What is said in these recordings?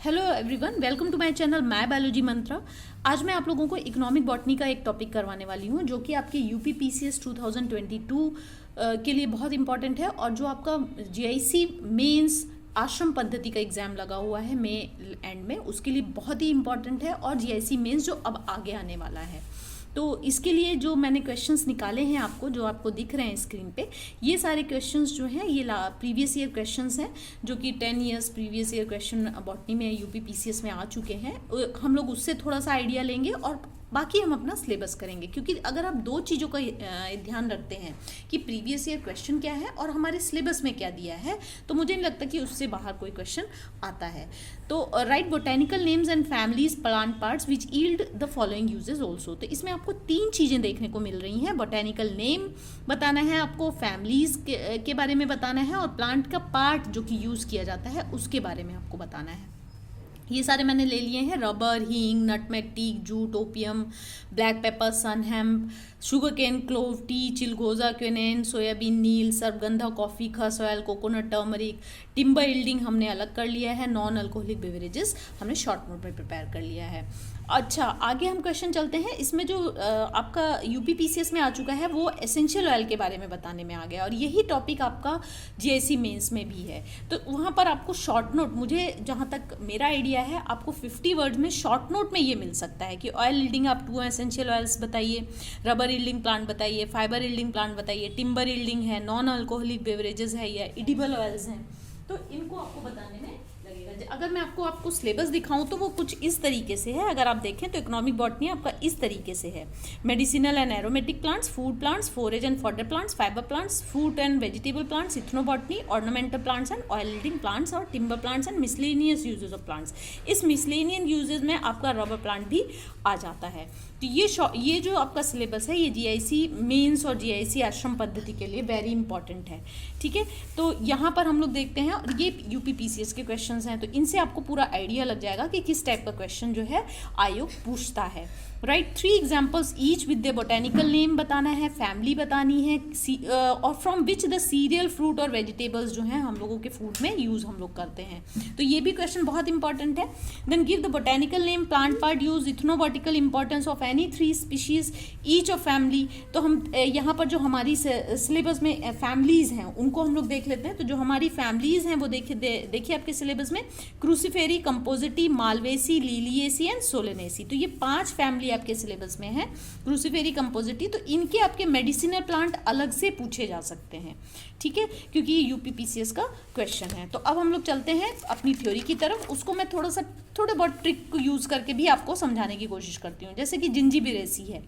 Hello everyone, welcome to my channel my biology Mantra. आज मैं आप लोगों को इकोनॉमिक बॉटनी का एक टॉपिक करवाने वाली हूँ जो कि आपके यूपी पीसीएस 2022 के लिए बहुत इंपॉर्टेंट है और जो आपका जीआईसी मेंस आश्रम पद्धति का एग्ज़ाम लगा हुआ है मई एंड में, उसके लिए बहुत ही इंपॉर्टेंट है। और जीआईसी मेंस जो अब आगे आने वाला है, तो इसके लिए जो मैंने क्वेश्चंस निकाले हैं आपको, जो आपको दिख रहे हैं स्क्रीन पे, ये सारे क्वेश्चंस जो हैं ये प्रीवियस ईयर क्वेश्चंस हैं जो कि 10 years previous year question botany में यूपी पीसीएस में आ चुके हैं। हम लोग उससे थोड़ा सा आइडिया लेंगे और बाकी हम अपना सिलेबस करेंगे, क्योंकि अगर आप दो चीज़ों का ध्यान रखते हैं कि प्रीवियस ईयर क्वेश्चन क्या है और हमारे सिलेबस में क्या दिया है, तो मुझे नहीं लगता कि उससे बाहर कोई क्वेश्चन आता है। तो right botanical names and families plant parts which yield the following uses also. तो इसमें आपको तीन चीज़ें देखने को मिल रही हैं। बोटेनिकल नेम बताना है आपको, फैमिलीज के बारे में बताना है और प्लांट का पार्ट जो कि यूज़ किया जाता है उसके बारे में आपको बताना है। ये सारे मैंने ले लिए हैं: रबर, हींग, nutmeg, teak, jute, opium, black pepper, sun hemp, sugarcane, clove, tea, चिलगोजा, क्विनेन, सोयाबीन, नील, सर्पगंधा, coffee, khus oil, coconut, turmeric, timber yielding हमने अलग कर लिया है, नॉन अल्कोहलिक बेवरेजेस हमने शॉर्ट नोट में प्रिपेयर कर लिया है। अच्छा, आगे हम क्वेश्चन चलते हैं। इसमें जो आपका यूपी पीसीएस में आ चुका है वो एसेंशियल ऑयल के बारे में बताने में आ गया और यही टॉपिक आपका जीआईसी मेंस में भी है। तो वहाँ पर आपको शॉर्ट नोट, मुझे जहाँ तक मेरा आइडिया है, आपको 50 वर्ड्स में शॉर्ट नोट में ये मिल सकता है कि ऑयल यील्डिंग आप 2 एसेंशियल ऑयल्स बताइए, रबर यील्डिंग प्लांट बताइए, फाइबर यील्डिंग प्लांट बताइए, टिम्बर यील्डिंग है, नॉन अल्कोहलिक बेवरेजेस है या एडिबल ऑयल्स हैं, तो इनको आपको बताने में लगेगा। अगर मैं आपको सिलेबस दिखाऊं तो वो कुछ इस तरीके से है। अगर आप देखें तो इकोनॉमिक बॉटनी आपका इस तरीके से है: medicinal and aromatic plants, food plants, forage and fodder plants, fibre plants, fruit and vegetable plants, ethnobotany, ornamental plants and oil yielding plants और timber plants and miscellaneous uses of plants. इस miscellaneous uses में आपका rubber plant भी आ जाता है। तो ये जो आपका सिलेबस है ये जीआईसी मेंस और जीआईसी आश्रम पद्धति के लिए वेरी इंपॉर्टेंट है। ठीक है, तो यहाँ पर हम लोग देखते हैं और ये यूपी पीसीएस के क्वेश्चंस हैं, तो इनसे आपको पूरा आइडिया लग जाएगा कि किस टाइप का क्वेश्चन जो है आयोग पूछता है। Right, 3 examples each with the botanical name बताना है, फैमिली बतानी है, और from which the serial fruit और वेजिटेबल्स जो हैं हम लोगों के फूड में यूज़ हम लोग करते हैं, तो ये भी क्वेश्चन बहुत इंपॉर्टेंट है। Then give the botanical name, plant part use, ethnobotanical importance of any 3 species each of family. तो हम यहाँ पर जो हमारी सिलेबस में फैमिलीज़ हैं उनको हम लोग देख लेते हैं। तो जो हमारी फैमिलीज़ हैं वो देखिए आपके सिलेबस में: Cruciferae, Compositae, Malvaceae, Liliaceae and Solanaceae. तो ये 5 फैमिली आपके सिलेबस में है, क्रूसीफेरी, कंपोजिटी। तो इनके आपके मेडिसिनल प्लांट अलग से पूछे जा सकते हैं, ठीक है, क्योंकि ये यूपी पीसीएस का क्वेश्चन है। तो अब हम लोग चलते हैं अपनी थ्योरी की तरफ। उसको मैं थोड़े बहुत ट्रिक को यूज़ करके भी आपको समझाने की कोशिश करती हूँ। जैसे कि जिंजीबेरेसी है,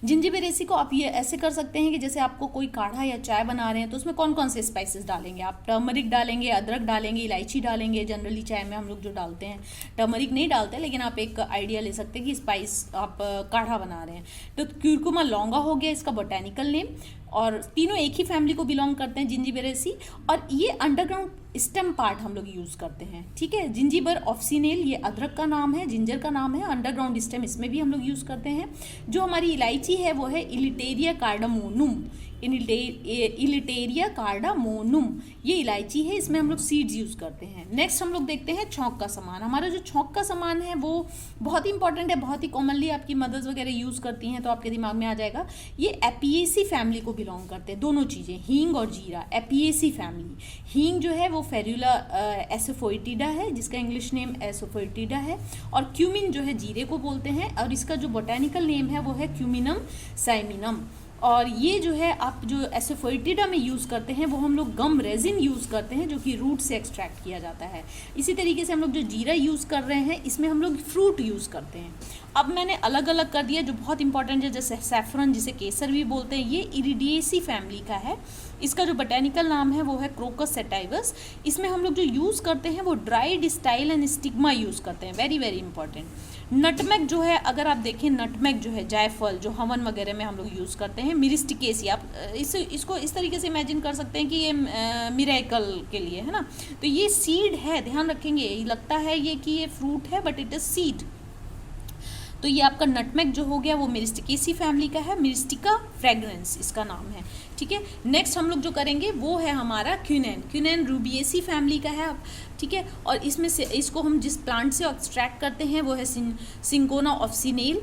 जिंजीबेरेसी को आप ये ऐसे कर सकते हैं कि जैसे आपको कोई काढ़ा या चाय बना रहे हैं तो उसमें कौन कौन से स्पाइसेस डालेंगे आप? टर्मरिक डालेंगे, अदरक डालेंगे, इलायची डालेंगे। जनरली चाय में हम लोग जो डालते हैं टर्मरिक नहीं डालते, लेकिन आप एक आइडिया ले सकते हैं कि स्पाइस आप काढ़ा बना रहे हैं। तो क्यूरकुमा लौंगा हो गया इसका बोटेनिकल नेम, और तीनों एक ही फैमिली को बिलोंग करते हैं, जिंजीबेरेसी। और ये अंडरग्राउंड स्टेम पार्ट हम लोग यूज़ करते हैं, ठीक है। जिंजीबर ऑफ्सिनेल ये अदरक का नाम है, जिंजर का नाम है, अंडरग्राउंड स्टेम इसमें भी हम लोग यूज़ करते हैं। जो हमारी इलायची है वो है इलिटेरिया कार्डामोनुम, इलिटेरिया कार्डामोनुम ये इलायची है, इसमें हम लोग सीड्स यूज़ करते हैं। नेक्स्ट हम लोग देखते हैं छौंक का सामान। हमारा जो छौंक का सामान है वो बहुत ही इंपॉर्टेंट है, बहुत ही कॉमनली आपकी मदर्स वगैरह यूज़ करती हैं, तो आपके दिमाग में आ जाएगा। ये एपिएसी फैमिली को बिलोंग करते हैं, दोनों चीज़ें, हींग और जीरा। एपिएसी फैमिली, हींग जो है वो फेरुला एसोफोइटिडा है, जिसका इंग्लिश नेम एसोफोइटिडा है, और क्यूमिन जो है जीरे को बोलते हैं, और इसका जो बोटेनिकल नेम है वो है क्यूमिनम साइमिनम। और ये जो है आप जो एसोफोइटिडा में यूज़ करते हैं वो हम लोग गम रेजिन यूज़ करते हैं, जो कि रूट से एक्सट्रैक्ट किया जाता है। इसी तरीके से हम लोग जो जीरा यूज़ कर रहे हैं इसमें हम लोग फ्रूट यूज़ करते हैं। अब मैंने अलग अलग कर दिया जो बहुत इंपॉर्टेंट है, जैसे सैफरन जिसे केसर भी बोलते हैं, ये इरिडिएसी फैमिली का है। इसका जो बोटेनिकल नाम है वो है क्रोकस सेटाइवस। इसमें हम लोग जो यूज़ करते हैं वो dried style and stigma use करते हैं, वेरी वेरी इंपॉर्टेंट। नटमेग जो है, अगर आप देखें नटमेग जो है जायफल, जो हवन वगैरह में हम लोग यूज़ करते हैं। मिरिस्टिकेसी, आप इसको इस तरीके से इमेजिन कर सकते हैं कि ये मिरेकल के लिए है ना। तो ये सीड है, ध्यान रखेंगे, लगता है ये कि ये फ्रूट है बट इट इज़ सीड। तो ये आपका नटमेग जो हो गया वो मिरिस्टिकेसी फैमिली का है, मिरिस्टिका फ्रेग्रेंस इसका नाम है, ठीक है। नेक्स्ट हम लोग जो करेंगे वो है हमारा क्विनैन। क्विनैन रूबिएसी फैमिली का है, ठीक है। और इसमें से इसको हम जिस प्लांट से एक्सट्रैक्ट करते हैं वो है सिंकोना ऑफिसिनेल।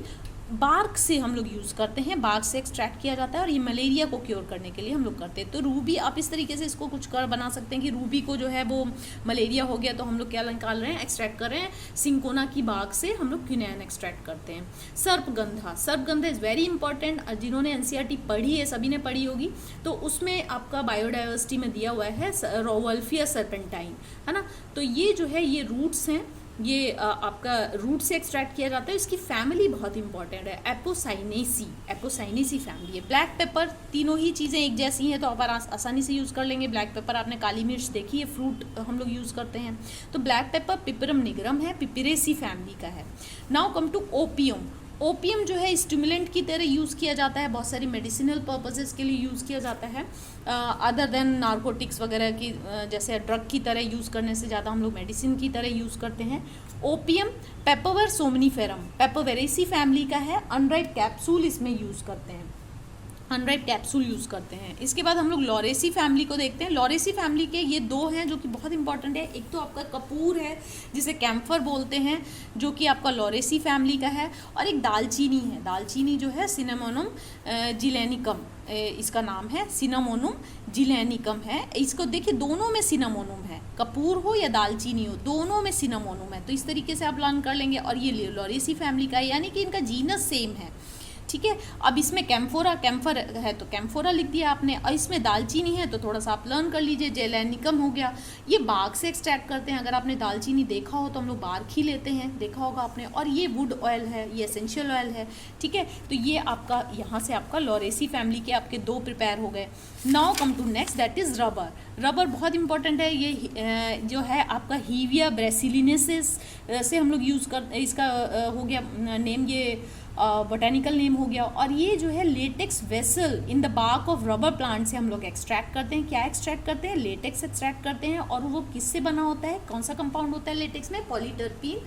बार्क से हम लोग यूज़ करते हैं, बार्क से एक्सट्रैक्ट किया जाता है और ये मलेरिया को क्योर करने के लिए हम लोग करते हैं। तो रूबी आप इस तरीके से इसको कुछ कर बना सकते हैं कि रूबी को जो है वो मलेरिया हो गया तो हम लोग क्या निकाल रहे हैं, एक्सट्रैक्ट कर रहे हैं, सिंकोना की बार्क से हम लोग क्विनैन एक्सट्रैक्ट करते हैं। सर्पगंधा, सर्पगंधा इज़ वेरी इंपॉर्टेंट। जिन्होंने एनसीईआरटी पढ़ी है, सभी ने पढ़ी होगी, तो उसमें आपका बायोडाइवर्सिटी में दिया हुआ है रोवल्फिया सर्पेंटाइन, है ना। तो ये जो है ये रूट्स हैं, ये आपका रूट से एक्सट्रैक्ट किया जाता है। इसकी फैमिली बहुत इंपॉर्टेंट है, एपोसाइनेसी, एपोसाइनेसी फैमिली है। ब्लैक पेपर, तीनों ही चीज़ें एक जैसी हैं तो आप आसानी से यूज़ कर लेंगे। ब्लैक पेपर आपने काली मिर्च देखी है, फ्रूट हम लोग यूज़ करते हैं, तो ब्लैक पेपर पिपरम निगरम है, पिपरेसी फैमिली का है। Now come to opium. Opium जो है स्टिमुलेंट की तरह यूज़ किया जाता है, बहुत सारी मेडिसिनल पर्पसेस के लिए यूज़ किया जाता है, अदर देन नारकोटिक्स वगैरह की, जैसे ड्रग की तरह यूज़ करने से ज़्यादा हम लोग मेडिसिन की तरह यूज़ करते हैं। ओपियम पेपरवर सोमनीफेरम, पेपरवेरेसी फैमिली का है। अनराइप कैप्सूल इसमें यूज़ करते हैं, अनराइप कैप्सूल यूज़ करते हैं। इसके बाद हम लोग लॉरेसी फैमिली को देखते हैं। लॉरेसी फैमिली के ये दो हैं जो कि बहुत इंपॉर्टेंट है। एक तो आपका कपूर है जिसे कैम्फर बोलते हैं, जो कि आपका लॉरेसी फैमिली का है, और एक दालचीनी है। दालचीनी जो है सिनेमोनम जिलेनिकम, इसका नाम है सिनामोनुम जिलेनिकम है। इसको देखिए दोनों में सिनामोनुम है, कपूर हो या दालचीनी हो दोनों में सिनामोनुम है। तो इस तरीके से आप लर्न कर लेंगे। और ये लॉरेसी फैमिली का है, यानी कि इनका जीनस सेम है, ठीक है। अब इसमें कैम्फोरा, कैम्फर है तो कैम्फोरा लिख दिया आपने, और इसमें दालचीनी है तो थोड़ा सा आप लर्न कर लीजिए, जेलेनिकम हो गया। ये बाग से एक्सट्रैक्ट करते हैं। अगर आपने दालचीनी देखा हो तो हम लोग बार्क ही लेते हैं, देखा होगा आपने। और ये वुड ऑयल है, ये एसेंशियल ऑयल है, ठीक है। तो ये आपका यहाँ से आपका लॉरेसी फैमिली के आपके दो प्रिपेयर हो गए। Now come to next, that is rubber. Rubber बहुत इंपॉर्टेंट है। ये जो है आपका हीविया ब्रेसिलिनेसिस से हम लोग यूज़ कर, इसका हो गया नेम, ये बोटेनिकल नेम हो गया। और ये जो है latex vessel in the bark of rubber plant से हम लोग एक्सट्रैक्ट करते हैं। क्या एक्सट्रैक्ट करते हैं? लेटेक्स एक्सट्रैक्ट करते हैं। और वो किससे बना होता है, कौन सा कंपाउंड होता है लेटेक्स में? पॉलीटर्पीन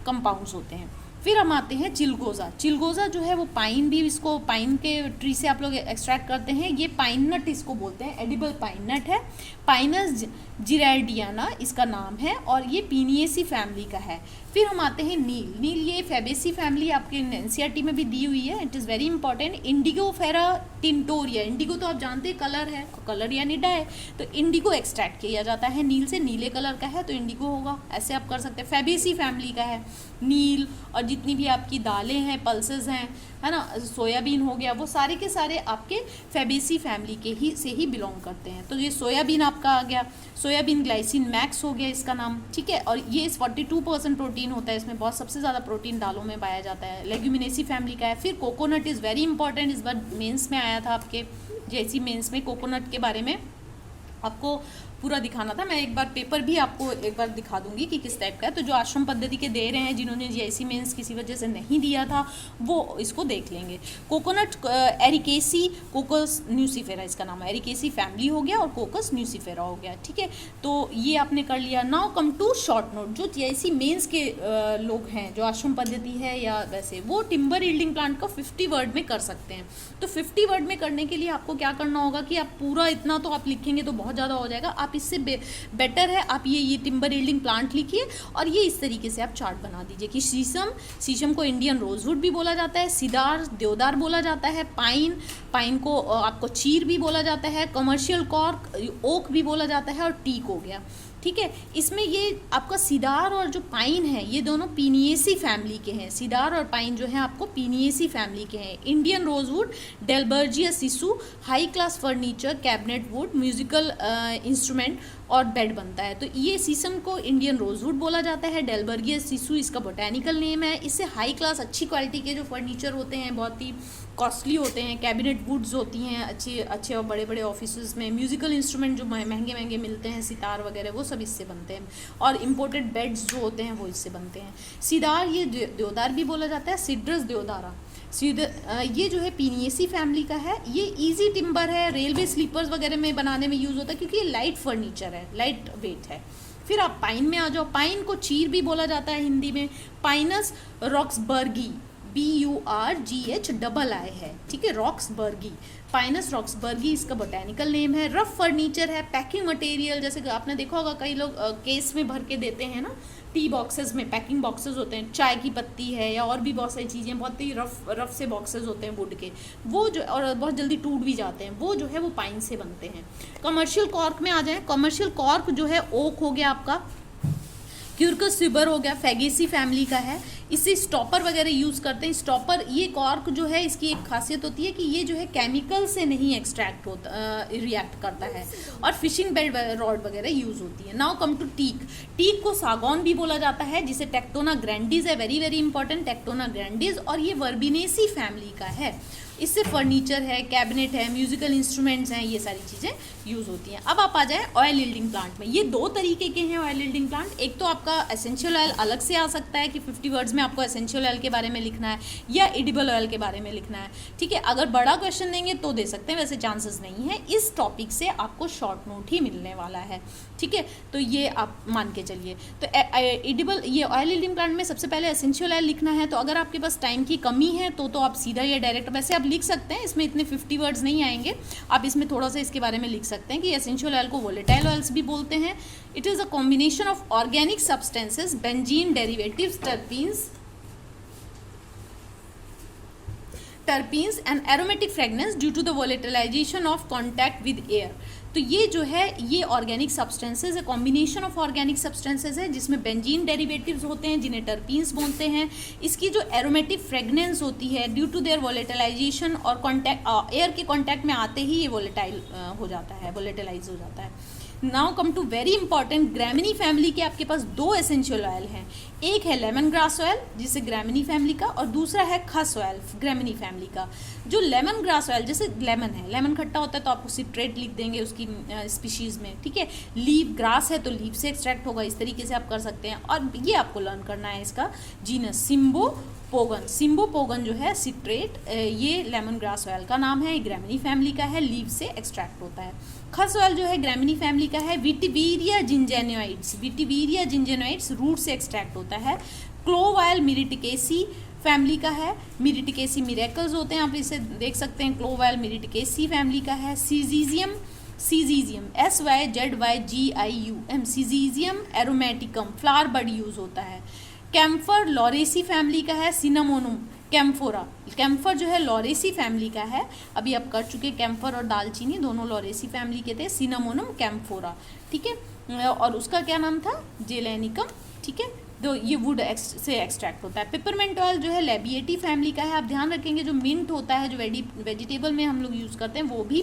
कंपाउंड्स होते हैं। फिर हम आते हैं चिलगोज़ा। चिलगोज़ा जो है वो पाइन, भी इसको पाइन के ट्री से आप लोग एक्सट्रैक्ट करते हैं। ये पाइन नट इसको बोलते हैं, एडिबल पाइन नट है, पाइनस जिरैडियाना इसका नाम है, और ये पीनिएसी फैमिली का है। फिर हम आते हैं नील। नील ये फैबेसी फैमिली आपके एनसीईआरटी में भी दी हुई है, it is very important. Indigofera tinctoria, indigo तो आप जानते हैं कलर है, कलर यानी डाई, तो इंडिगो एक्सट्रैक्ट किया जाता है नील से, नीले कलर का है तो इंडिगो होगा, ऐसे आप कर सकते हैं। फैबेसी फैमिली का है नील। और जितनी भी आपकी दालें हैं, पल्सेस हैं, है ना, सोयाबीन हो गया, वो सारे के सारे आपके फैबेसी फैमिली के ही से ही बिलोंग करते हैं। तो ये सोयाबीन आपका आ गया, सोयाबीन ग्लाइसिन मैक्स हो गया इसका नाम, ठीक है। और ये 42% प्रोटीन होता है इसमें, बहुत सबसे ज़्यादा प्रोटीन दालों में पाया जाता है। लेग्यूमिनेसी फैमिली का है। फिर कोकोनट इज़ वेरी इंपॉर्टेंट, इस बार मेंस में आया था आपके, जैसी मेंस में कोकोनट के बारे में आपको पूरा दिखाना था। मैं एक बार पेपर भी आपको एक बार दिखा दूंगी कि किस टाइप का है। तो जो आश्रम पद्धति के दे रहे हैं, जिन्होंने जीआईसी मेंस किसी वजह से नहीं दिया था, वो इसको देख लेंगे। कोकोनट एरिकेसी, कोकस न्यूसीफेरा इसका नाम है, एरिकेसी फैमिली हो गया और कोकस न्यूसीफेरा हो गया, ठीक है। तो ये आपने कर लिया। Now come to short note. जो जीआईसी मेंस के लोग हैं, जो आश्रम पद्धति है या वैसे, वो टिम्बर यील्डिंग प्लांट को 50 वर्ड में कर सकते हैं। तो 50 वर्ड में करने के लिए आपको क्या करना होगा कि आप पूरा इतना तो आप लिखेंगे तो बहुत ज़्यादा हो जाएगा। आप इससे बेटर है आप ये टिम्बर यील्डिंग प्लांट लिखिए, और ये इस तरीके से आप चार्ट बना दीजिए कि शीशम को इंडियन रोजवुड भी बोला जाता है, सिदार देवदार बोला जाता है, पाइन को आपको चीर भी बोला जाता है, कमर्शियल कॉर्क ओक भी बोला जाता है, और टीक हो गया, ठीक है। इसमें ये आपका सिदार और जो पाइन है ये दोनों पीनिएसी फैमिली के हैं। सिदार और पाइन जो है आपको पीनिएसी फैमिली के हैं। Indian rosewood, Dalbergia sissoo, high class furniture, cabinet wood, musical instrument और बेड बनता है। तो ये शीशम को इंडियन रोजवुड बोला जाता है, डेल्बर्जिया सिसु इसका बोटेनिकल नेम है। इससे हाई क्लास अच्छी क्वालिटी के जो फर्नीचर होते हैं, बहुत ही कॉस्टली होते हैं, कैबिनेट वुड्स होती हैं अच्छे और बड़े बड़े ऑफिस में, म्यूजिकल इंस्ट्रूमेंट जो महंगे महंगे मिलते हैं, सितार वगैरह, वो सब इससे बनते हैं। और इम्पोर्टेड बेड्स जो होते हैं वो इससे बनते हैं। सिदार ये देवदार भी बोला जाता है, सिड्रस देवदारा। ये जो है पीनिएसी फैमिली का है। ये इजी टिम्बर है, रेलवे स्लीपर्स वगैरह में बनाने में यूज़ होता है क्योंकि ये लाइट फर्नीचर है, लाइट वेट है। फिर आप पाइन में आ जाओ। पाइन को चीर भी बोला जाता है हिंदी में, पाइनस रॉक्सबर्गी, BURGHII है, ठीक है, रॉक्सबर्गी। पाइनस रॉक्सबर्गी इसका बोटेनिकल नेम है। रफ फर्नीचर है, पैकिंग मटेरियल, जैसे कि आपने देखा होगा कई लोग केस में भर के देते हैं ना, टी बॉक्सेस में पैकिंग बॉक्सेस होते हैं, चाय की पत्ती है या और भी बहुत सारी चीज़ें, बहुत ही रफ से बॉक्सेस होते हैं वुड के, वो जो और बहुत जल्दी टूट भी जाते हैं, वो जो है वो पाइन से बनते हैं। कमर्शियल कॉर्क में आ जाए, कमर्शियल कॉर्क जो है ओक हो गया आपका, क्यूरकस सिबर हो गया, फैगेसी फैमिली का है। इससे स्टॉपर वगैरह यूज़ करते हैं। स्टॉपर, ये कॉर्क जो है इसकी एक खासियत होती है कि ये जो है केमिकल से नहीं एक्सट्रैक्ट होता, रिएक्ट करता है, और फिशिंग बेड रॉड वगैरह यूज़ होती है। Now come to teak. Teak को सागौन भी बोला जाता है, जिसे टेक्टोना ग्रैंडिस है, very very important, Tectona grandis, और ये वर्बिनेसी फैमिली का है। इससे फर्नीचर है, कैबिनेट है, म्यूजिकल इंस्ट्रूमेंट्स हैं, ये सारी चीज़ें यूज़ होती हैं। अब आप आ जाए ऑयल यील्डिंग प्लांट में। ये दो तरीके के हैं ऑयल यील्डिंग प्लांट। एक तो आपका एसेंशियल ऑयल अलग से आ सकता है कि 50 वर्ड्स में आपको एसेंशियल ऑयल के बारे में लिखना है या एडिबल ऑयल के बारे में लिखना है, ठीक है। अगर बड़ा क्वेश्चन देंगे तो दे सकते हैं, वैसे चांसेस नहीं है। इस टॉपिक से आपको शॉर्ट नोट ही मिलने वाला है, ठीक है, तो ये आप मान के चलिए। तो एडिबल, ये ऑयल यील्डिंग प्लांट में सबसे पहले एसेंशियल ऑयल लिखना है। तो अगर आपके पास टाइम की कमी है तो आप सीधा या डायरेक्ट, वैसे आप लिख सकते हैं, इसमें इतने 50 वर्ड्स नहीं आएंगे, आप इसमें थोड़ा सा इसके बारे में लिख सकते हैं कि एसेंशियल ऑयल को वोलेटाइल ऑयल्स भी बोलते हैं। It is a combination of organic substances, benzene derivatives, terpenes and aromatic fragrance due to the volatilization of contact with air। तो ये जो है ये ऑर्गेनिक सब्सटेंसेज है, कॉम्बिनेशन ऑफ ऑर्गेनिक सब्सटेंसेज है, जिसमें बेंजीन डेरिवेटिव्स होते हैं जिन्हें टर्पीन्स बोलते हैं। इसकी जो एरोमेटिक फ्रेगनेंस होती है ड्यू टू देयर वोलेटिलाइजेशन, और कॉन्टैक्ट एयर के कॉन्टैक्ट में आते ही ये वोलेटाइल हो जाता है, वोलेटिलाइज हो जाता है। Now come to very important, Gramineae family के आपके पास दो एसेंशियल ऑयल हैं। एक है लेमन ग्रास ऑयल, जिसे ग्रैमिनी फैमिली का, और दूसरा है खस ऑयल, ग्रैमिनी फैमिली का। जो लेमन ग्रास ऑयल, जैसे लेमन है, लेमन खट्टा होता है तो आपको सिट्रेट लिख देंगे उसकी स्पीशीज़ में, ठीक है। लीव ग्रास है तो लीव से एक्सट्रैक्ट होगा, इस तरीके से आप कर सकते हैं। और ये आपको लर्न करना है इसका जीनस, सिम्बोपोगन। सिम्बोपोगन जो है सिट्रेट, ये लेमन ग्रास ऑयल का नाम है, ग्रैमिनी फैमिली का है, लीव से एक्सट्रैक्ट होता है। खस ऑयल जो है ग्रैमिनी फैमिली का है, विटिवेरिया जिंजेनोइड्स, विटिवेरिया जिंजेनोइड्स रूट से एक्सट्रैक्ट होता है। क्लोव ऑयल मिरिटिकेसी फैमिली का है, मिरिटिकेसी मिरेकल्स होते हैं, आप इसे देख सकते हैं, क्लोव ऑयल मिरिटिकेसी फैमिली का है। सीजीजियम, SYZYGIUM, सीजीजियम एरोमेटिकम, फ्लावर बड यूज़ होता है। कैम्फर लॉरेसी फैमिली का है। सिनामोनम कैम्फोरा, कैम्फर जो है लॉरेसी फैमिली का है, अभी आप कर चुके, कैम्फर और दालचीनी दोनों लॉरेसी फैमिली के थे। सिनामोनम कैम्फोरा, ठीक है, और उसका क्या नाम था, जेलेनिकम, ठीक है, तो ये वुड से एक्सट्रैक्ट होता है। पिपरमेंट ऑयल जो है लेबिएटी फैमिली का है। आप ध्यान रखेंगे जो मिंट होता है, जो वेजिटेबल में हम लोग यूज़ करते हैं, वो भी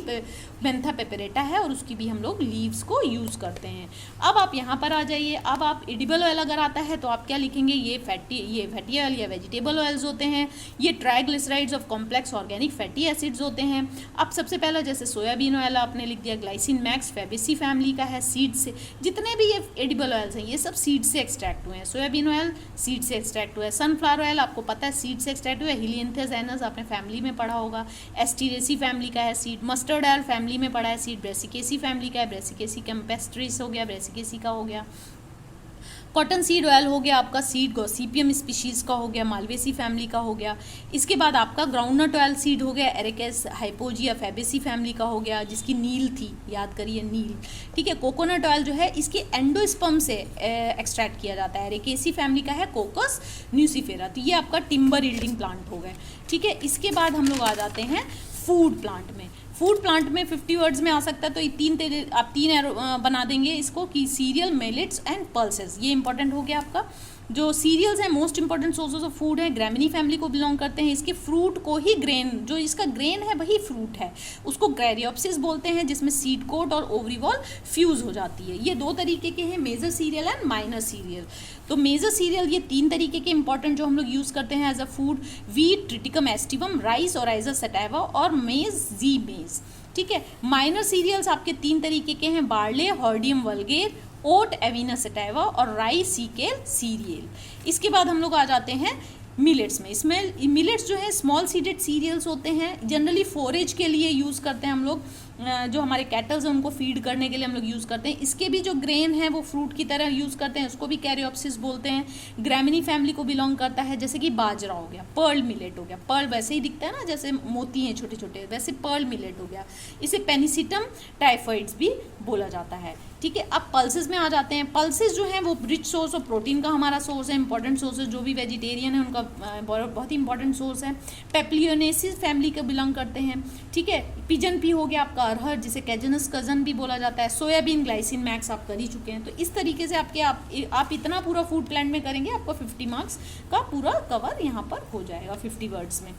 बेंथा पेपरेटा है, और उसकी भी हम लोग लीव्स को यूज़ करते हैं। अब आप यहाँ पर आ जाइए। अब आप एडिबल ऑयल अगर आता है तो आप क्या लिखेंगे, ये फैटी ऑयल या वेजिटेबल ऑयल्स होते हैं। ये triglycerides of complex organic fatty acids होते हैं। अब सबसे पहला जैसे सोयाबीन ऑयल आपने लिख दिया, ग्लाइसिन मैक्स फैबेसी फैमिली का है, सीड से। जितने भी ये एडिबल ऑयल्स हैं ये सब सीड से एक्सट्रैक्ट हुए हैं। सोयाबीन ऑयल सीड से एक्सट्रैक्ट हुआ है। सनफ्लावर ऑयल आपको पता है सीड से एक्सट्रैक्ट हुआ है, हिलियंथस एनस आपने फैमिली में पढ़ा होगा। एस्टीरेसी फैमिली का है सीड। मस्टर्ड ऑयल फैमिली में पढ़ा है सीड। ब्रेसिकेसी फैमिली का है, ब्रेसिकेसी कैम्पेस्ट्रिस हो गया, ब्रेसिकेसी का हो गया। कॉटन सीड ऑयल हो गया आपका, सीड गॉसिपियम स्पीशीज़ का हो गया, मालवेसी फैमिली का हो गया। इसके बाद आपका ग्राउंडनट ऑयल सीड हो गया, एरिकेस हाइपोजिया फैबेसी फैमिली का हो गया, जिसकी नील थी, याद करिए नील, ठीक है। कोकोनट ऑयल जो है इसके एंडोस्पर्म से एक्सट्रैक्ट किया जाता है, एरिकेसी फैमिली का है, कोकस न्यूसीफेरा। तो ये आपका टिम्बर यील्डिंग प्लांट हो गए, ठीक है। इसके बाद हम लोग आ जाते हैं फूड प्लांट में। फूड प्लांट में 50 वर्ड्स में आ सकता है, तो ये आप तीन बना देंगे इसको कि सीरियल, मिलेट्स एंड पल्सेस। ये इंपॉर्टेंट हो गया आपका। जो सीरियल्स हैं most important sources of food है, ग्रैमिनी फैमिली को बिलोंग करते हैं। इसके फ्रूट को ही ग्रेन, जो इसका ग्रेन है वही फ्रूट है, उसको ग्रेरियोप्सिस बोलते हैं, जिसमें सीड कोट और ओवरीवॉल फ्यूज हो जाती है। ये दो तरीके के हैं, major cereal and minor cereal. तो मेजर सीरियल ये तीन तरीके के इंपॉर्टेंट जो हम लोग यूज़ करते हैं as a food, wheat, Triticum aestivum, rice और राइजर सटैवा, और मेज, जी मेज, ठीक है। माइनर सीरियल्स आपके तीन तरीके के हैं, बार्ले, हॉर्डियम वल्गेर, ओट, एविना सटैवा, और राई, सीकेल, सीरियल। इसके बाद हम लोग आ जाते हैं मिलेट्स में। इसमें मिलेट्स जो है स्मॉल सीडेड सीरियल्स होते हैं, जनरली फोरेज के लिए यूज़ करते हैं हम लोग। जो हमारे कैटल्स हैं उनको फीड करने के लिए हम लोग यूज़ करते हैं। इसके भी जो ग्रेन है वो फ्रूट की तरह यूज़ करते हैं, उसको भी कैरियोप्सिस बोलते हैं। ग्रामिनी फैमिली को बिलोंग करता है, जैसे कि बाजरा हो गया, पर्ल मिलेट हो गया। पर्ल वैसे ही दिखता है ना, जैसे मोती हैं छोटे छोटे, वैसे पर्ल मिलेट हो गया। इसे पेनिसिटम टाइफाइड्स भी बोला जाता है। ठीक है, अब पल्सेस में आ जाते हैं। पल्सेस जो हैं वो रिच सोर्स ऑफ प्रोटीन का हमारा सोर्स है, इंपॉर्टेंट सोर्स है। जो भी वेजिटेरियन है उनका बहुत ही इंपॉर्टेंट सोर्स है। पेप्लियोनेसिस फैमिली के बिलोंग करते हैं। ठीक है, पिजन पी हो गया आपका अरहर, जिसे कैजनस कजन भी बोला जाता है। सोयाबीन ग्लाइसिन मैक्स आप कर ही चुके हैं। तो इस तरीके से आप इतना पूरा फूड प्लांट में करेंगे, आपका 50 मार्क्स का पूरा कवर यहाँ पर हो जाएगा 50 वर्ड्स में।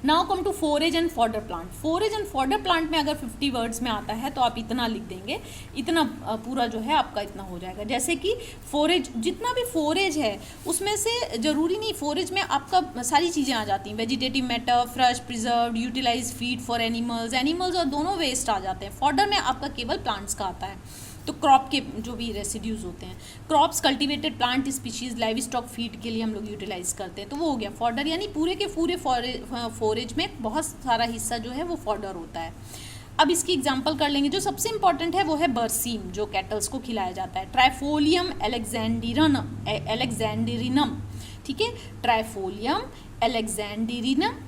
Now come to forage and fodder plant. Forage and fodder plant में अगर 50 वर्ड्स में आता है तो आप इतना लिख देंगे, इतना पूरा जो है आपका इतना हो जाएगा। जैसे कि फोरेज, जितना भी फोरेज है उसमें से जरूरी नहीं, फोरेज में आपका सारी चीज़ें आ जाती हैं, vegetative matter, fresh, preserve, utilise feed for animals और दोनों वेस्ट आ जाते हैं। फॉडर में आपका केवल प्लांट्स का आता है। तो क्रॉप के जो भी रेसिड्यूज होते हैं, crops, cultivated plant species, live stock feed के लिए हम लोग यूटिलाइज करते हैं। तो वो हो गया फॉडर, यानी पूरे के पूरे फोरेज में बहुत सारा हिस्सा जो है वो फॉडर होता है। अब इसकी एग्जांपल कर लेंगे। जो सबसे इंपॉर्टेंट है वो है बरसीम, जो कैटल्स को खिलाया जाता है। ट्राइफोलियम एलेक्जेंड्रिनम, ठीक है, ट्राइफोलियम एलेक्जेंड्रिनम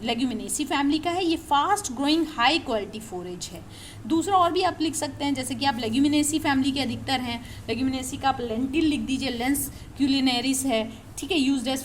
लेग्यूमिनेसी फैमिली का है। ये fast growing high quality forage है। दूसरा और भी आप लिख सकते हैं, जैसे कि आप लेग्यूमिनेसी फैमिली के अधिकतर हैं। लेग्यूमिनेसी का आप लेंटिल लिख दीजिए, लेंस क्यूलिनेरिस है, ठीक है, यूज्ड एज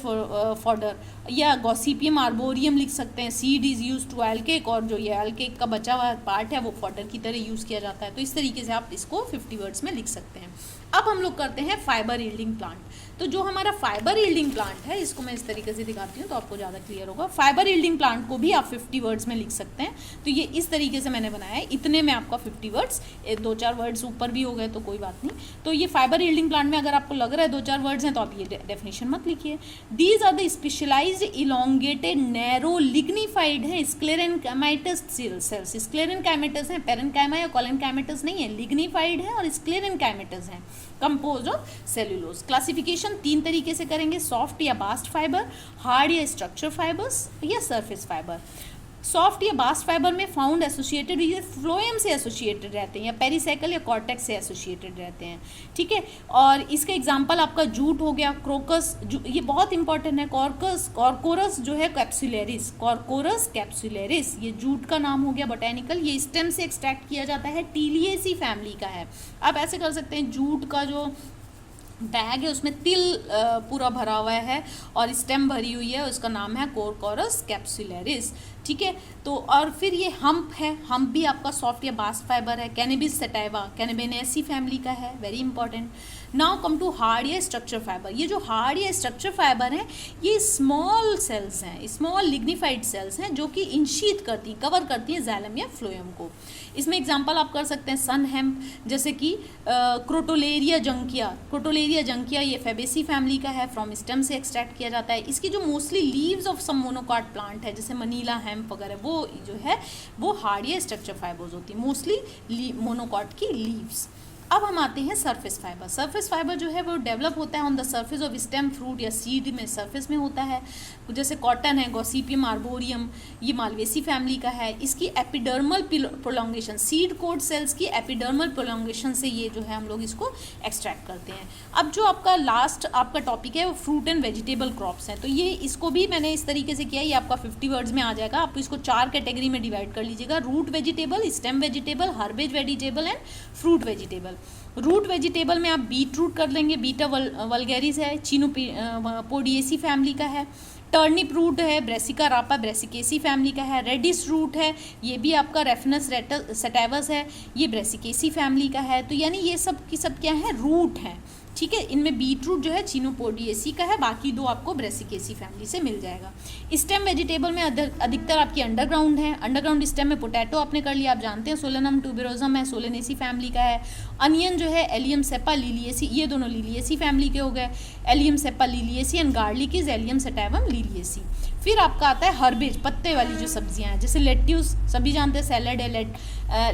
फॉडर। या गॉसिपियम आर्बोरियम लिख सकते हैं। Seed is use to oil cake, और जो ये ऑयल केक का बचा हुआ पार्ट है वो फॉडर की तरह यूज़ किया जाता है। तो इस तरीके से आप इसको 50 वर्ड्स में लिख सकते हैं। अब हम लोग करते हैं फाइबर यील्डिंग प्लांट। तो जो हमारा फाइबर यील्डिंग प्लांट है, इसको मैं इस तरीके से दिखाती हूँ तो आपको ज़्यादा क्लियर होगा। फाइबर यील्डिंग प्लांट को भी आप 50 वर्ड्स में लिख सकते हैं। तो ये इस तरीके से मैंने बनाया है, इतने में आपका 50 वर्ड्स, 2-4 वर्ड्स ऊपर भी हो गए तो कोई बात नहीं। तो ये फाइबर यील्डिंग प्लांट में अगर आपको लग रहा है 2-4 वर्ड्स हैं तो आप ये डेफिनेशन मत लिखिए। These are the specialised elongated narrow lignified है स्क्लेरेनकाइमेटस सेल्स। स्क्लेरेनकाइमेटस है, पेरेनकाइमा या कोलेनकाइमेटस नहीं है, लिग्निफाइड है और स्क्लेरेनकाइमेटस है, कंपोज्ड ऑफ सेल्यूलोज। क्लासिफिकेशन 3 तरीके से करेंगे, सॉफ्ट या बास्ट फाइबर, हार्ड या स्ट्रक्चर फाइबर्स, या सरफेस फाइबर। सॉफ्ट या बास्ट फाइबर में फाउंड एसोसिएटेड, ये फ्लोएम से एसोसिएटेड रहते हैं, या पेरिसाइकल या कॉर्टेक्स से एसोसिएटेड रहते हैं। ठीक है, और इसका एग्जांपल आपका जूट हो गया, क्रोकस, ये बहुत इंपॉर्टेंट है। कॉर्कोरस जो है कैप्सुलेरिस, कॉर्कोरस कैप्सुलेरिस, ये जूट का नाम हो गया बोटेनिकल। ये स्टेम से एक्सट्रैक्ट किया जाता है, टीलिएसी फैमिली का है। आप ऐसे कर सकते हैं, जूट का जो बैग है उसमें तिल पूरा भरा हुआ है और स्टेम भरी हुई है, उसका नाम है कॉर्कोरस कैप्सुलेरिस। ठीक है, तो और फिर ये हम्प है, हम्प भी आपका सॉफ्ट या बास्ट फाइबर है। कैनेबिस सेटाइवा, कैनेबेनेसी फैमिली का है, very important. Now come to hard या स्ट्रक्चर फाइबर। ये जो हार्ड या स्ट्रक्चर फाइबर हैं ये स्मॉल सेल्स हैं, स्मॉल लिग्निफाइड सेल्स हैं, जो कि इंशीथ करती, कवर करती हैं जाइलम या फ्लोएम को। इसमें एग्जांपल आप कर सकते हैं सन हेम्प, जैसे कि क्रोटोलेरिया जंकिया। क्रोटोलेरिया जंकिया ये फेबेसी फैमिली का है, फ्रॉम स्टेम से एक्सट्रैक्ट किया जाता है। इसकी जो mostly leaves of some monocot plant है, जैसे मनीला हेम्प वगैरह, वो जो है वो हार्ड या स्ट्रक्चर फाइबर्स होती है, मोस्टली मोनोकॉट की लीव्स। अब हम आते हैं सरफेस फाइबर। सरफेस फाइबर जो है वो डेवलप होता है on the surface of stem, fruit या सीड में सरफेस में होता है। जैसे कॉटन है, गॉसिपियम आर्बोरियम, ये मालवेसी फैमिली का है। इसकी epidermal prolongation, seed coat cells की एपिडर्मल प्रोलॉन्गेशन से ये जो है हम लोग इसको एक्सट्रैक्ट करते हैं। अब जो आपका लास्ट आपका टॉपिक है वो फ्रूट एंड वेजिटेबल क्रॉप्स हैं। तो ये इसको भी मैंने इस तरीके से किया, ये आपका 50 वर्ड्स में आ जाएगा। आप इसको 4 कैटेगरी में डिवाइड कर लीजिएगा, root vegetable, stem vegetable, herbage vegetable and fruit vegetable. Root vegetable में आप बीट रूट कर लेंगे, बीटा वल्गेरिस है, चिनोपोडिएसी फैमिली का है। टर्निप रूट है, ब्रेसिका रापा ब्रेसिकेसी फैमिली का है। रेडिस रूट है, ये भी आपका रेफनस सेटाइवस है, ये ब्रेसिकेसी फैमिली का है। तो यानी ये सब की सब क्या है, रूट हैं। ठीक है, इनमें बीट रूट जो है चिनोपोडिएसी का है, बाकी 2 आपको ब्रेसिकेसी फैमिली से मिल जाएगा। स्टेम वेजिटेबल में अधिकतर आपकी अंडरग्राउंड है। अंडरग्राउंड स्टेम में पोटैटो आपने कर लिया, आप जानते हैं। सोलेनम ट्यूबेरोसम है, सोलेनेसी फैमिली का है। अनियन जो है एलियम सेपा लिलिएसी, ये दोनों लिलिएसी फैमिली के हो गए। Allium cepa Liliaceae and garlic is Allium sativum Liliaceae. फिर आपका आता है हर्बेज, पत्ते वाली जो सब्जियां हैं, जैसे लेट्यूस, सभी जानते हैं, सैलड है,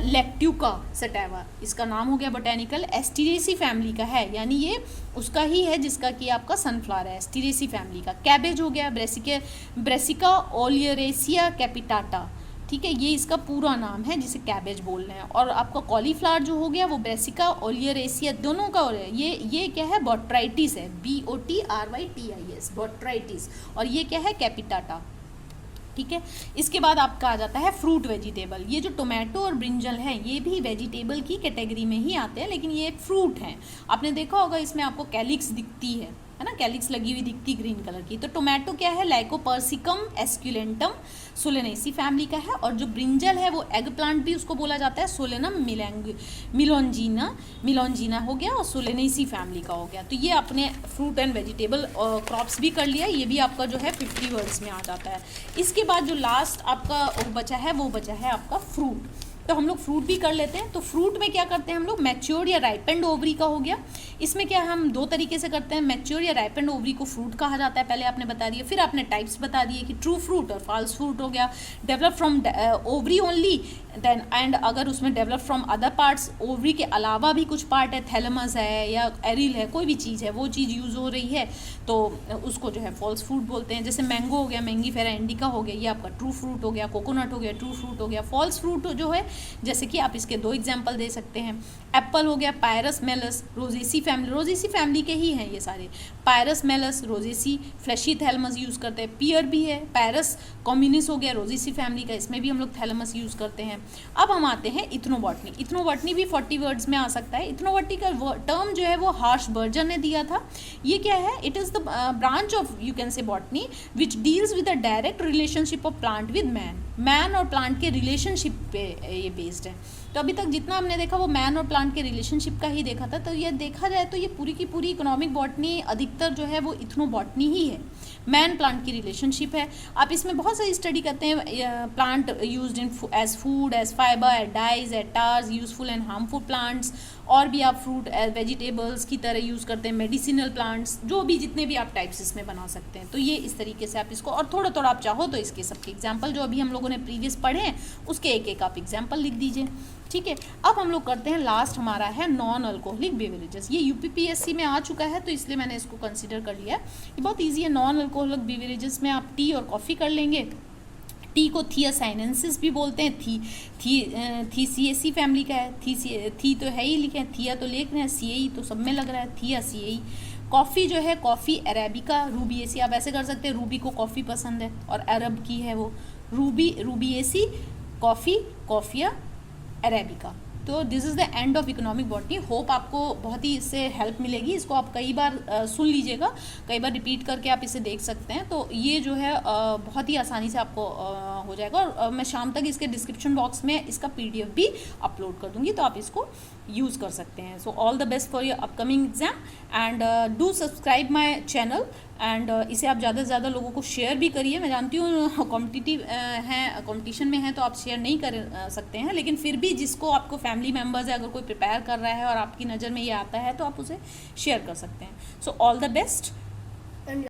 लेक्ट्यूका सेटाइवा, इसका नाम हो गया बोटेनिकल। एस्टीरेसी फैमिली का है, यानी ये उसका ही है जिसका कि आपका सनफ्लावर है, एस्टीरेसी फैमिली का। कैबेज हो गया, ब्रेसिका ओलियरेसिया कैपिटाटा, ठीक है, ये इसका पूरा नाम है जिसे कैबेज बोल रहे हैं। और आपका कॉलीफ्लावर जो हो गया वो ब्रेसिका ओलियरेसिया दोनों का हो रहा है। ये क्या है, बॉट्राइटिस है, BOTRYTIS, बॉट्राइटिस। और ये क्या है, कैपिटाटा। ठीक है, इसके बाद आपका आ जाता है फ्रूट वेजिटेबल। ये जो टोमेटो और ब्रिंजल है ये भी वेजिटेबल की कैटेगरी में ही आते हैं, लेकिन ये फ्रूट हैं। आपने देखा होगा इसमें आपको कैलिक्स दिखती है ना, कैलिक्स लगी हुई दिखती ग्रीन कलर की। तो टोमेटो क्या है, लाइकोपर्सिकम एस्क्युलेंटम सोलेनेसी फैमिली का है। और जो ब्रिंजल है वो एग प्लांट भी उसको बोला जाता है, सोलेनम मिलोंजिना हो गया, और सोलेनेसी फैमिली का हो गया। तो ये अपने फ्रूट एंड वेजिटेबल क्रॉप्स भी कर लिया। ये भी आपका जो है 50 वर्ड्स में आ जाता है। इसके बाद जो लास्ट आपका बचा है वो बचा है आपका फ्रूट। तो हम लोग फ्रूट भी कर लेते हैं। तो फ्रूट में क्या करते हैं हम लोग, मैच्योर्ड या राइपेंड ओवरी का हो गया। इसमें क्या हम दो तरीके से करते हैं, मैच्योर्ड या राइपेंड ओवरी को फ्रूट कहा जाता है, पहले आपने बता दिया। फिर आपने टाइप्स बता दिए कि ट्रू फ्रूट और फॉल्स फ्रूट हो गया। Develop from ovary only then, and अगर उसमें develop from other parts, ovary के अलावा भी कुछ पार्ट है, थैलेमस है या एरिल है, कोई भी चीज़ है वो चीज़ यूज़ हो रही है तो उसको जो है फॉल्स फ्रूट बोलते हैं। जैसे मैंगो हो गया, मैंगीफेरा इंडिका हो गया, ये आपका ट्रू फ्रूट हो गया। कोकोनट हो गया, ट्रू फ्रूट हो गया। फॉल्स फ्रूट जो है, जैसे कि आप इसके दो एग्जाम्पल दे सकते हैं। एप्पल हो गया, पायरस मेलस, रोजेसी फैमिली के ही हैं ये सारे। Pyrus malus, Rosaceae, fleshy thalamus use करते हैं। पियर भी है, पायरस कॉम्युनिस हो गया रोजेसी फैमिली का, इसमें भी हम लोग थैलेमस यूज़ करते हैं। अब हम आते हैं इथनोबॉटनी। इथनोबॉटनी भी 40 वर्ड्स में आ सकता है। इथनोबॉटनी का टर्म जो है वो हार्श बर्जन ने दिया था। ये क्या है, it is the branch of you can say botany which deals with the direct relationship of plant with man और प्लांट के रिलेशनशिप पे ये बेस्ड है। तो अभी तक जितना हमने देखा वो मैन और प्लांट के रिलेशनशिप का ही देखा था। तो ये देखा जाए तो ये पूरी की पूरी इकोनॉमिक बॉटनी अधिकतर जो है वो इथनोबॉटनी ही है, मैन प्लांट की रिलेशनशिप है। आप इसमें बहुत सारी स्टडी करते हैं, plant used in as food, as fibre, as dyes, as tars, useful and harmful plants. और भी आप फ्रूट एज वेजिटेबल्स की तरह यूज़ करते हैं, मेडिसिनल प्लांट्स, जो भी जितने भी आप टाइप्स इसमें बना सकते हैं। तो ये इस तरीके से आप इसको, और थोड़ा थोड़ा आप चाहो तो इसके सबके एग्जाम्पल जो अभी हम लोगों ने प्रीवियस पढ़े हैं उसके एक एक आप एग्जाम्पल लिख दीजिए। ठीक है, अब हम लोग करते हैं लास्ट हमारा है नॉन अल्कोहलिक बेवरेजेस। ये यूपीपीएससी में आ चुका है तो इसलिए मैंने इसको कंसिडर कर लिया। ये बहुत ईजी है। नॉन अल्कोहलिक बेवरेजेस में आप टी और कॉफ़ी कर लेंगे। टी को थियासाइनेंसिस भी बोलते हैं। थीसिएसी फैमिली का है। थी तो है ही लिखे हैं, थिया तो लिख रहे हैं, सीएई तो सब में लग रहा है, थिया सीएई। कॉफ़ी जो है, कॉफ़ी अरेबिका, रूबीएसी। आप ऐसे कर सकते हैं, रूबी को कॉफ़ी पसंद है और अरब की है वो, रूबीएसी, कॉफ़ी, कॉफ़िया अरेबिका। तो this is the end of economic botany. Hope आपको बहुत ही इससे हेल्प मिलेगी। इसको आप कई बार सुन लीजिएगा, कई बार रिपीट करके आप इसे देख सकते हैं। तो ये जो है बहुत ही आसानी से आपको हो जाएगा। और मैं शाम तक इसके डिस्क्रिप्शन बॉक्स में इसका PDF भी अपलोड कर दूँगी, तो आप इसको यूज़ कर सकते हैं। So all the best for your upcoming exam and do subscribe my channel and इसे आप ज़्यादा से ज़्यादा लोगों को शेयर भी करिए। मैं जानती हूँ कॉम्पिटिटिव हैं, कंपटीशन में हैं, तो आप शेयर नहीं कर सकते हैं, लेकिन फिर भी जिसको आपको फैमिली मेम्बर्स है, अगर कोई प्रिपेयर कर रहा है और आपकी नज़र में ये आता है तो आप उसे शेयर कर सकते हैं। So all the best.